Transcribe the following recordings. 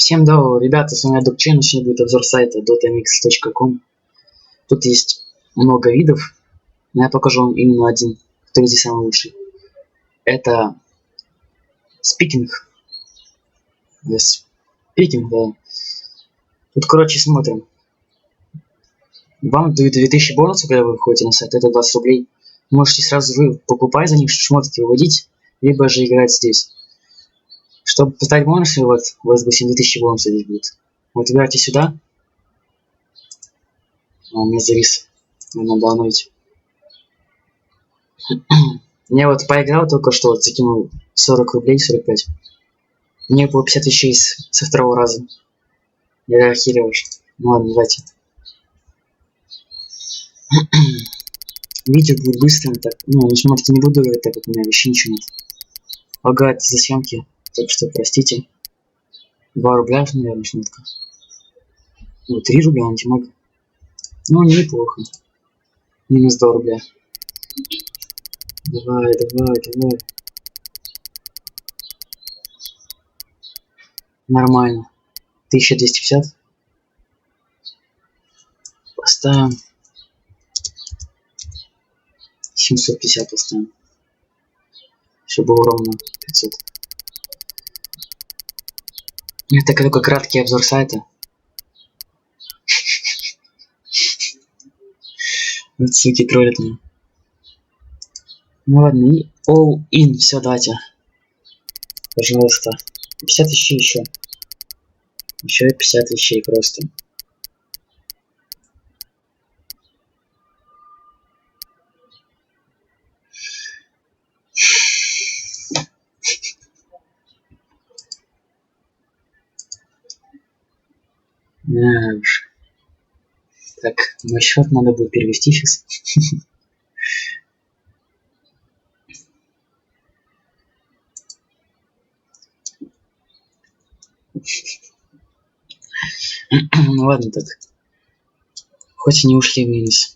Всем доброго, ребята, с вами Адукчен, сегодня будет обзор сайта dotamix.com. Тут есть много видов, но я покажу вам именно один, который здесь самый лучший. Это спикинг. Спикинг, да. Тут, короче, смотрим. Вам дают 2000 бонусов, когда вы входите на сайт, это 20 рублей. Можете сразу вы покупать за них шмотки, выводить, либо же играть здесь. Чтобы поставить бонусы, вот, у вас 2000 бонусов здесь будет. Вот выбирайте сюда. У меня завис. Надо обновить. Я вот поиграл только что, вот, закинул 40 рублей, 45. Мне было 50 вещей со второго раза. Я охерел. Ну ладно, давайте. Видео будет быстрым, так, ну, шмотки не буду говорить, так как у меня вообще ничего нет. Лагает за съемки, так что простите. 2 рубля, наверное, шмотка. Ну, 3 рубля, антимаг. Ну, неплохо. Минус 2 рубля. Давай. Нормально. 1250. Поставим. 750 поставим. Чтобы было ровно 500. Это только краткий обзор сайта. Вот суки троллят меня. Ну ладно, и all in, все, давайте. Пожалуйста. 50 вещей еще. Еще 50 вещей просто. На уж. Так, мой счет надо будет перевести сейчас. Ну ладно так. Хоть и не ушли в минус.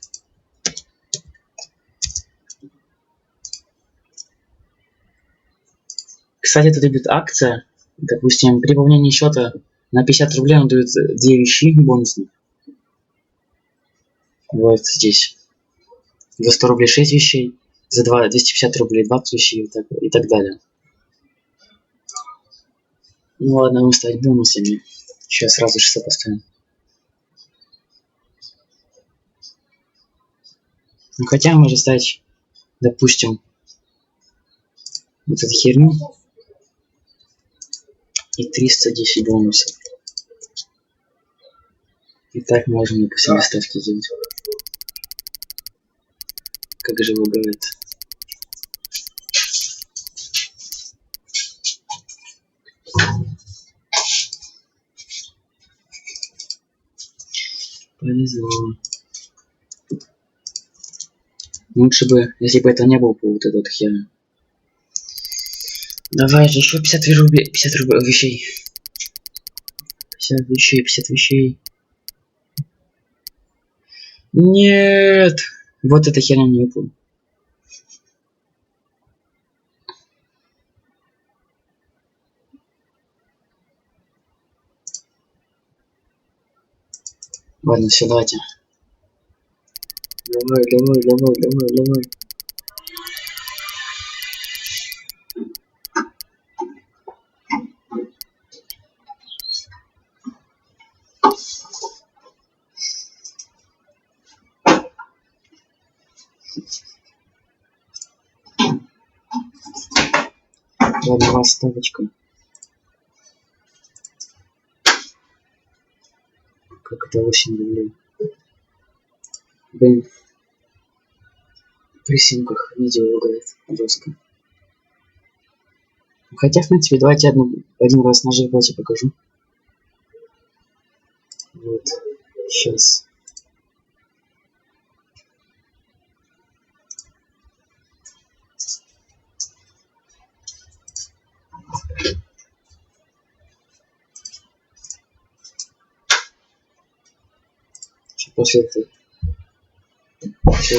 Кстати, тут идет акция. Допустим, при пополнении счета на 50 рублей он дает 2 вещи бонусных. Вот здесь. За 100 рублей 6 вещей. За 250 рублей 20 вещей и так далее. Ну ладно, будем ставить бонусами. Сейчас сразу 600 поставим. Ну хотя можно ставить, допустим, вот эту херню. И 310 бонусов. И так можно по всем ставки делать. Как же лагает. Повезло. Лучше бы, если бы это не было по вот этот хер. Давай же еще 50 рублей, 50 рублей вещей. 50 вещей, 50 вещей. Нет! Вот эта херня не выпала. Ладно, все, давайте. Давай. Ладно, вас ставочка. Как это 8 рублей. Блин. При симках видео лагает жестко. Хотя, в принципе, давайте один раз нажать, давайте покажу. Вот. Сейчас. После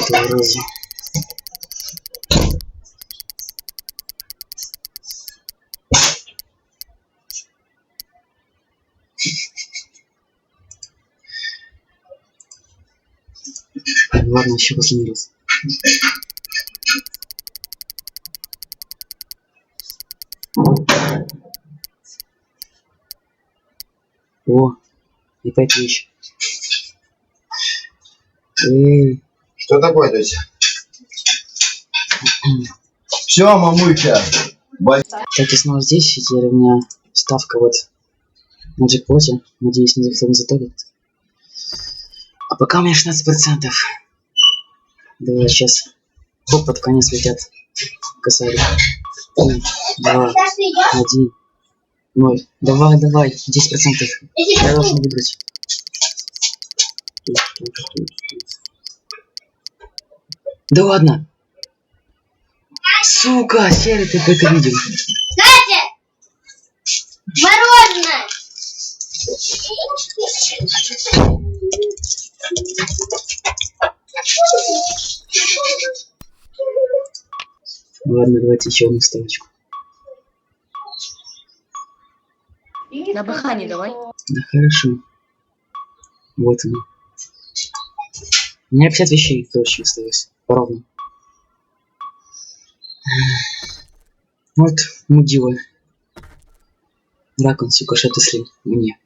этого раза. Ладно, еще последний раз. О, и 5 тысяч. Эй. Что такое, Тося? Все, мамулька. Так, и снова здесь, и теперь у меня ставка вот на джекпоте. Надеюсь, никто не затопит. А пока у меня 16%. Давай сейчас. Хоп, под конец летят косари. 3, 2, 1, 0. Давай, давай, 10%. Я должен выиграть. Да ладно. Сука, Серый, ты это видел? Катя! Мороженое! Ладно, давайте еще одну ставочку. На бахане давай. Да хорошо. Вот он. У меня 50 вещей, короче, осталось. Поровну. Вот, мудила. Рак он, сука, шатыслил мне.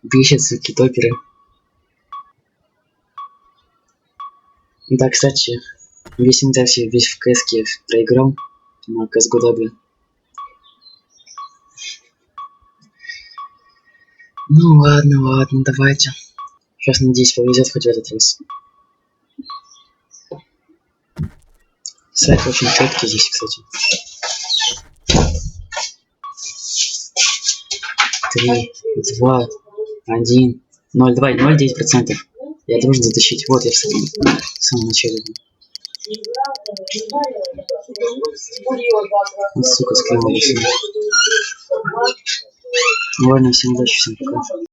Бесит, суки, топеры. Да, кстати, весь интерфейс весь в КСке проиграл на CSGO. Ну ладно, ладно, давайте. Сейчас, надеюсь, повезет хоть в этот раз. Сайт очень четкий здесь, кстати. 3, 2, 1, 0, давай, 0,9%. Я должен затащить. Вот я в самом начале. Вот, сука, склеивался. Ладно, всем удачи, всем пока.